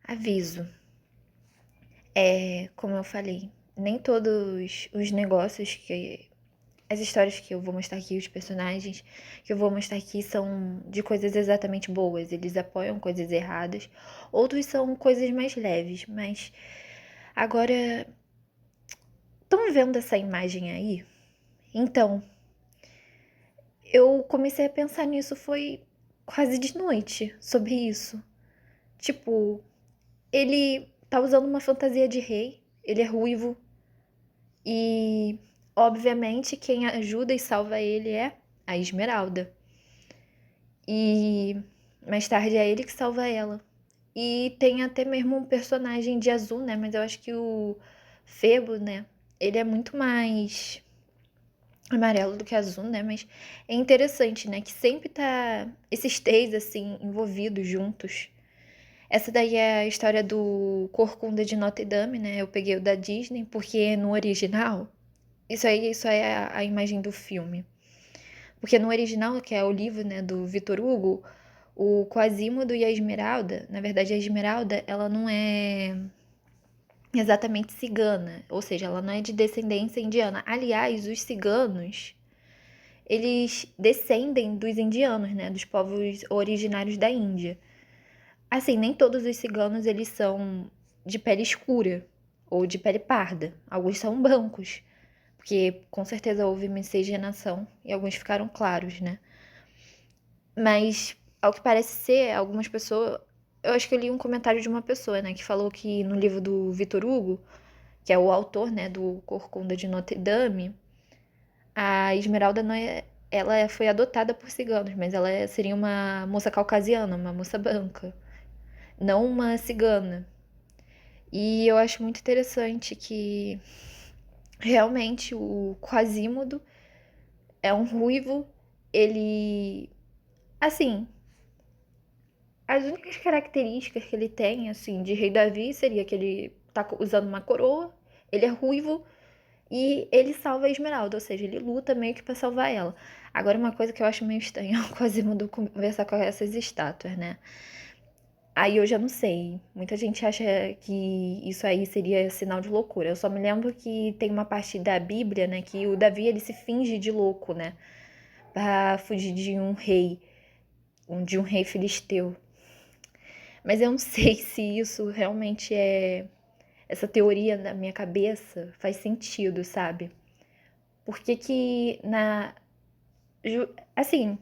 Aviso, como eu falei, nem todos os negócios as histórias que eu vou mostrar aqui, os personagens que eu vou mostrar aqui são de coisas exatamente boas. Eles apoiam coisas erradas. Outros são coisas mais leves, mas agora estão vendo essa imagem aí? Então, eu comecei a pensar nisso foi quase de noite sobre isso. Tipo, ele tá usando uma fantasia de rei, ele é ruivo e obviamente quem ajuda e salva ele é a Esmeralda. E mais tarde é ele que salva ela. E tem até mesmo um personagem de azul, né? Mas eu acho que o Febo, né? Ele é muito mais amarelo do que azul, né? Mas é interessante, né? Que sempre tá esses três, assim, envolvidos juntos. Essa daí é a história do Corcunda de Notre Dame, né? Eu peguei o da Disney, porque no original, isso aí é a imagem do filme. Porque no original, que é o livro, né, do Victor Hugo, o Quasimodo e a Esmeralda, na verdade a Esmeralda, ela não é exatamente cigana, ou seja, ela não é de descendência indiana. Aliás, os ciganos, eles descendem dos indianos, né, dos povos originários da Índia. Assim, nem todos os ciganos eles são de pele escura ou de pele parda. Alguns são brancos, porque com certeza houve miscigenação e alguns ficaram claros, né? Mas, ao que parece ser, algumas pessoas. Eu acho que eu li um comentário de uma pessoa, né, que falou que no livro do Victor Hugo, que é o autor, né, do Corcunda de Notre Dame, a Esmeralda não é. Ela foi adotada por ciganos, mas seria uma moça caucasiana, uma moça branca, não uma cigana. E eu acho muito interessante que realmente o Quasimodo é um ruivo, ele. Assim, as únicas características que ele tem, assim, de Rei Davi seria que ele tá usando uma coroa, ele é ruivo e ele salva a Esmeralda, ou seja, ele luta meio que pra salvar ela. Agora, uma coisa que eu acho meio estranha é o Quasimodo conversar com essas estátuas, né? Aí eu já não sei. Muita gente acha que isso aí seria sinal de loucura. Eu só me lembro que tem uma parte da Bíblia, né, que o Davi ele se finge de louco, né, pra fugir de um rei filisteu. Mas eu não sei se isso realmente essa teoria na minha cabeça faz sentido, sabe? Porque que assim,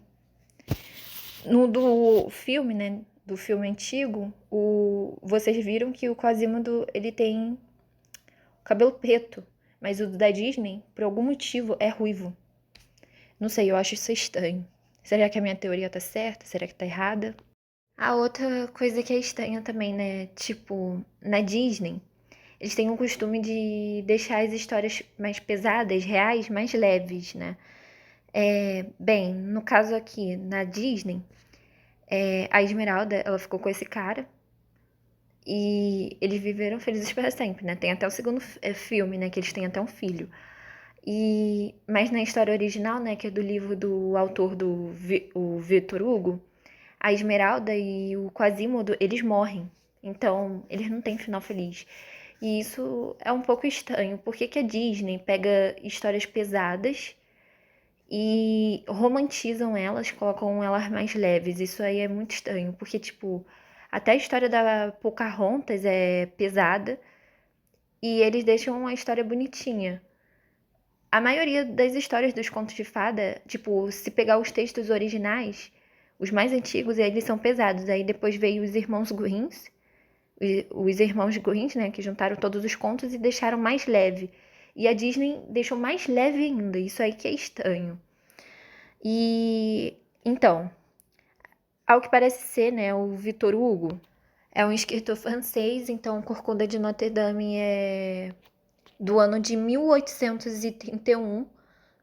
no do filme, né, do filme antigo, vocês viram que o Quasimodo, ele tem cabelo preto, mas o da Disney, por algum motivo, é ruivo. Não sei, eu acho isso estranho. Será que a minha teoria tá certa? Será que tá errada? A outra coisa que é estranha também, né? Tipo, na Disney, eles têm o costume de deixar as histórias mais pesadas, reais, mais leves, né? Bem, no caso aqui, na Disney, a Esmeralda, ela ficou com esse cara e eles viveram felizes para sempre, né? Tem até o segundo filme, né? Que eles têm até um filho. Mas na história original, né? Que é do livro do autor o Victor Hugo, a Esmeralda e o Quasimodo, eles morrem. Então, eles não têm final feliz. E isso é um pouco estranho. Por que a Disney pega histórias pesadas e romantizam elas, colocam elas mais leves? Isso aí é muito estranho, porque, tipo, até a história da Pocahontas é pesada e eles deixam uma história bonitinha. A maioria das histórias dos contos de fada, tipo, se pegar os textos originais, os mais antigos, eles são pesados. Aí depois veio os irmãos Grimm, os irmãos Grimm, né, que juntaram todos os contos e deixaram mais leve. E a Disney deixou mais leve ainda. Isso aí que é estranho. E então, ao que parece ser, né, o Victor Hugo é um escritor francês, então Corcunda de Notre Dame é do ano de 1831.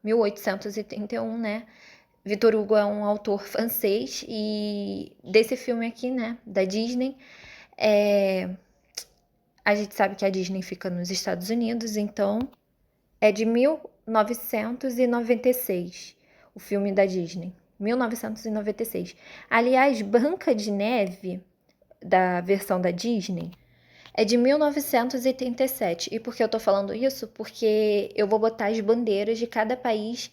1831, né? Victor Hugo é um autor francês e desse filme aqui, né, da Disney, a gente sabe que a Disney fica nos Estados Unidos, então é de 1996, o filme da Disney. 1996. Aliás, Branca de Neve, da versão da Disney é de 1987. E por que eu tô falando isso? Porque eu vou botar as bandeiras de cada país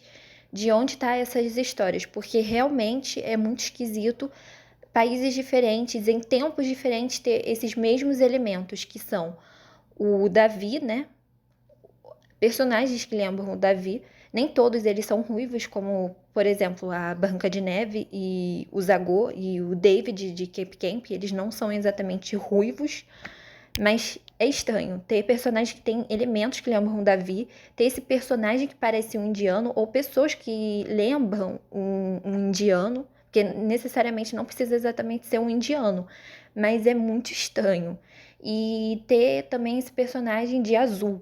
de onde tá essas histórias, porque realmente é muito esquisito países diferentes, em tempos diferentes, ter esses mesmos elementos, que são o Davi, né? Personagens que lembram o Davi. Nem todos eles são ruivos, como, por exemplo, a Branca de Neve e o Zagor e o David de Cape Camp. Eles não são exatamente ruivos, mas é estranho ter personagens que têm elementos que lembram o Davi, ter esse personagem que parece um indiano, ou pessoas que lembram um indiano, porque necessariamente não precisa exatamente ser um indiano, mas é muito estranho. E ter também esse personagem de azul.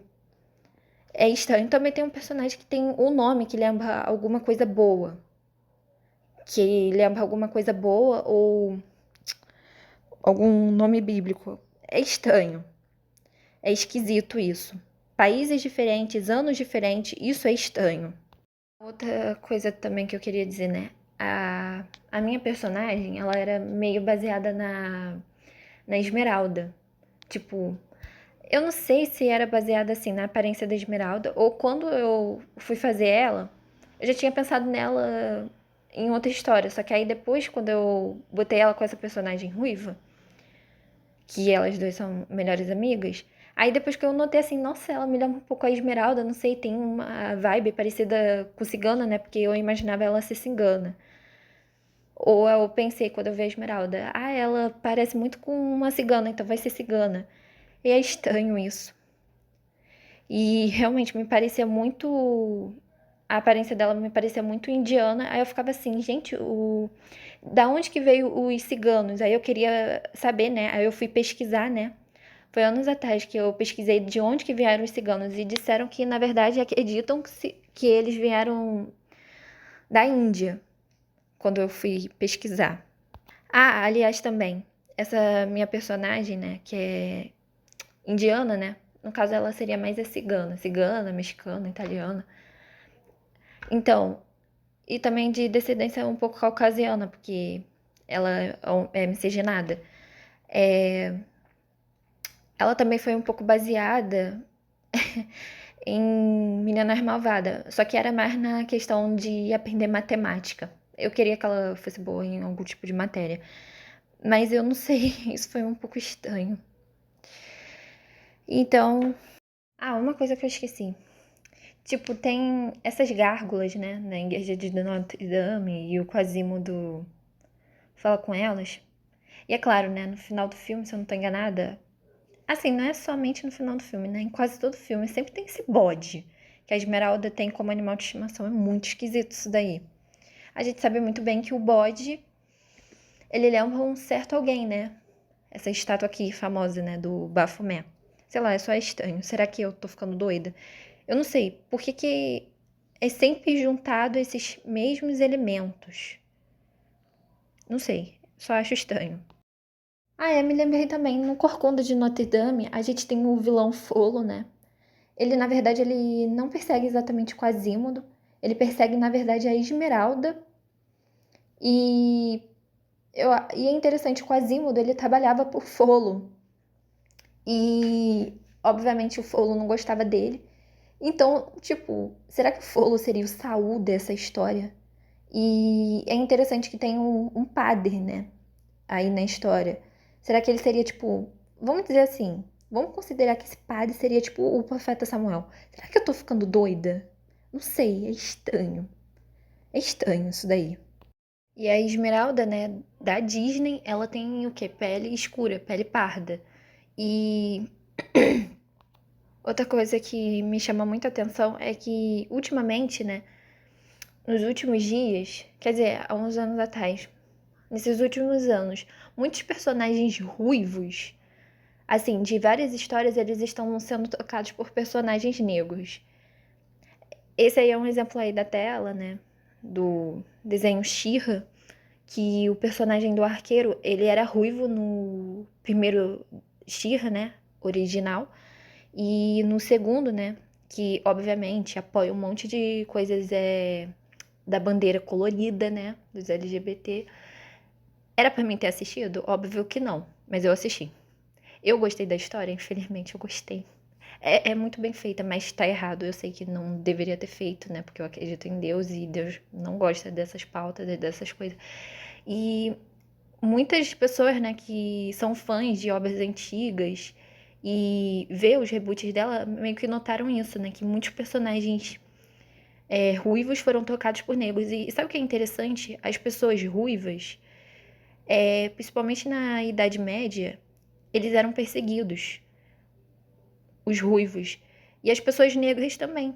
É estranho. Também tem um personagem que tem um nome que lembra alguma coisa boa. Que lembra alguma coisa boa ou algum nome bíblico. É estranho. É esquisito isso. Países diferentes, anos diferentes, isso é estranho. Outra coisa também que eu queria dizer, né? A minha personagem, ela era meio baseada na Esmeralda. Tipo, eu não sei se era baseada assim na aparência da Esmeralda ou quando eu fui fazer ela, eu já tinha pensado nela em outra história. Só que aí depois, quando eu botei ela com essa personagem ruiva, que elas duas são melhores amigas, aí depois que eu notei assim, nossa, ela me lembra um pouco a Esmeralda, não sei, tem uma vibe parecida com cigana, né? Porque eu imaginava ela ser cigana. Ou eu pensei quando eu vi a Esmeralda, ela parece muito com uma cigana, então vai ser cigana. E é estranho isso. E realmente me parecia muito. A aparência dela me parecia muito indiana. Aí eu ficava assim, gente, da onde que veio os ciganos? Aí eu queria saber, né? Aí eu fui pesquisar, né? Foi anos atrás que eu pesquisei de onde que vieram os ciganos e disseram que, na verdade, acreditam que eles vieram da Índia, quando eu fui pesquisar. Aliás, também, essa minha personagem, né, que é indiana, né? No caso, ela seria mais a cigana, mexicana, italiana. Então, e também de descendência um pouco caucasiana, porque ela é miscigenada. Ela também foi um pouco baseada em Meninas Malvadas, só que era mais na questão de aprender matemática. Eu queria que ela fosse boa em algum tipo de matéria, mas eu não sei, isso foi um pouco estranho. Então, uma coisa que eu esqueci. Tipo, tem essas gárgulas, né, na igreja de Notre Dame e o Quasimodo fala com elas. E é claro, né, no final do filme, se eu não tô enganada, assim, não é somente no final do filme, né, em quase todo filme sempre tem esse bode que a Esmeralda tem como animal de estimação. É muito esquisito isso daí. A gente sabe muito bem que o bode, ele lembra um certo alguém, né? Essa estátua aqui famosa, né, do Bafomé. Sei lá, é só estranho. Será que eu tô ficando doida? Eu não sei. Por que é sempre juntado esses mesmos elementos? Não sei. Só acho estranho. Me lembrei também, no Corcunda de Notre Dame, a gente tem o vilão Frollo, né? Ele, na verdade, ele não persegue exatamente o Quasimodo. Ele persegue, na verdade, a Esmeralda. E, e é interessante, o Quasimodo, ele trabalhava por Frollo. E, obviamente, o Frollo não gostava dele. Então, tipo, será que o Frollo seria o Saul dessa história? E é interessante que tem um padre, né? Aí na história. Será que ele seria, tipo... Vamos dizer assim. Vamos considerar que esse padre seria, tipo, o profeta Samuel. Será que eu tô ficando doida? Não sei, é estranho. É estranho isso daí. E a Esmeralda, né, da Disney, ela tem o quê? Pele escura, pele parda. E outra coisa que me chama muita atenção é que, ultimamente, né, nos últimos dias, quer dizer, há uns anos atrás, nesses últimos anos, muitos personagens ruivos, assim, de várias histórias, eles estão sendo trocados por personagens negros. Esse aí é um exemplo aí da tela, né, do desenho She-Ra, que o personagem do arqueiro, ele era ruivo no primeiro She-Ra, né, original, e no segundo, né, que obviamente apoia um monte de coisas da bandeira colorida, né, dos LGBT. Era pra mim ter assistido? Óbvio que não. mas eu assisti. Eu gostei da história, infelizmente eu gostei. É muito bem feita, mas tá errado. Eu sei que não deveria ter feito, né? Porque eu acredito em Deus e Deus não gosta dessas pautas, dessas coisas. E muitas pessoas, né, que são fãs de obras antigas e vê os reboots dela, meio que notaram isso, né? Que muitos personagens ruivos foram trocados por negros. E sabe o que é interessante? As pessoas ruivas, principalmente na Idade Média, eles eram perseguidos, os ruivos. E as pessoas negras também.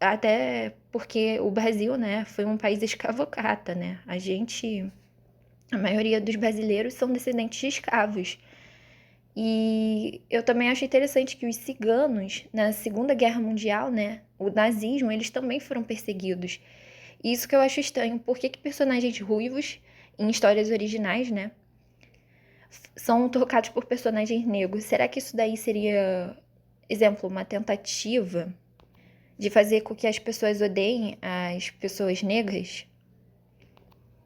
Até porque o Brasil, né, foi um país escravocrata, né? A maioria dos brasileiros são descendentes de escravos. E eu também acho interessante que os ciganos, na Segunda Guerra Mundial, né, o nazismo, eles também foram perseguidos. E isso que eu acho estranho. Por que personagens ruivos, em histórias originais, né, são trocados por personagens negros? Será que isso daí seria, exemplo, uma tentativa de fazer com que as pessoas odeiem as pessoas negras?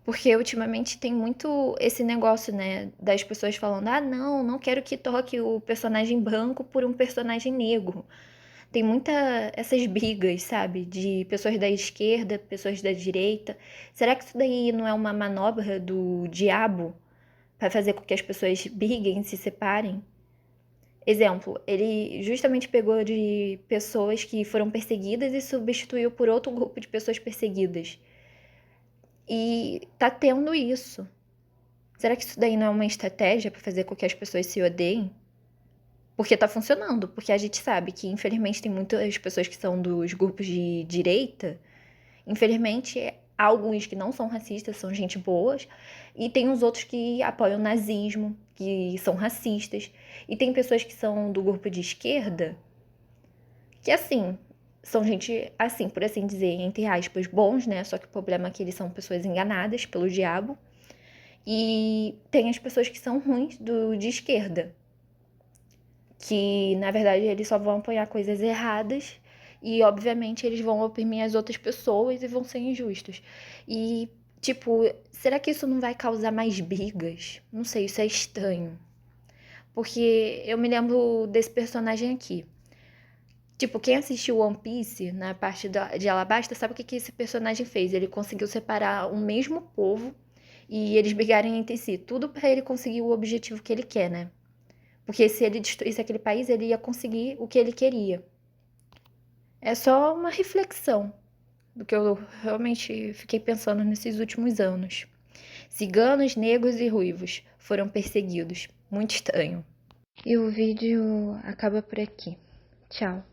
Porque ultimamente tem muito esse negócio, né, das pessoas falando: ah, não quero que troque o personagem branco por um personagem negro. Tem muita essas brigas, sabe, de pessoas da esquerda, pessoas da direita. Será que isso daí não é uma manobra do diabo para fazer com que as pessoas briguem, se separem? Exemplo, ele justamente pegou de pessoas que foram perseguidas e substituiu por outro grupo de pessoas perseguidas. E tá tendo isso. Será que isso daí não é uma estratégia para fazer com que as pessoas se odeiem? Porque tá funcionando, porque a gente sabe que infelizmente tem muitas pessoas que são dos grupos de direita. Infelizmente, há alguns que não são racistas, são gente boas, e tem os outros que apoiam o nazismo, que são racistas. E tem pessoas que são do grupo de esquerda, que assim, são gente, assim, por assim dizer, entre aspas, bons, né? Só que o problema é que eles são pessoas enganadas pelo diabo. E tem as pessoas que são ruins de esquerda, que na verdade eles só vão apoiar coisas erradas e obviamente eles vão oprimir as outras pessoas e vão ser injustos. E tipo, será que isso não vai causar mais brigas? Não sei, isso é estranho. Porque eu me lembro desse personagem aqui. Tipo, quem assistiu One Piece na parte de Alabasta sabe o que esse personagem fez. Ele conseguiu separar o mesmo povo e eles brigarem entre si. Tudo pra ele conseguir o objetivo que ele quer, né? Porque se ele destruísse aquele país, ele ia conseguir o que ele queria. É só uma reflexão do que eu realmente fiquei pensando nesses últimos anos. Ciganos, negros e ruivos foram perseguidos. Muito estranho. E o vídeo acaba por aqui. Tchau.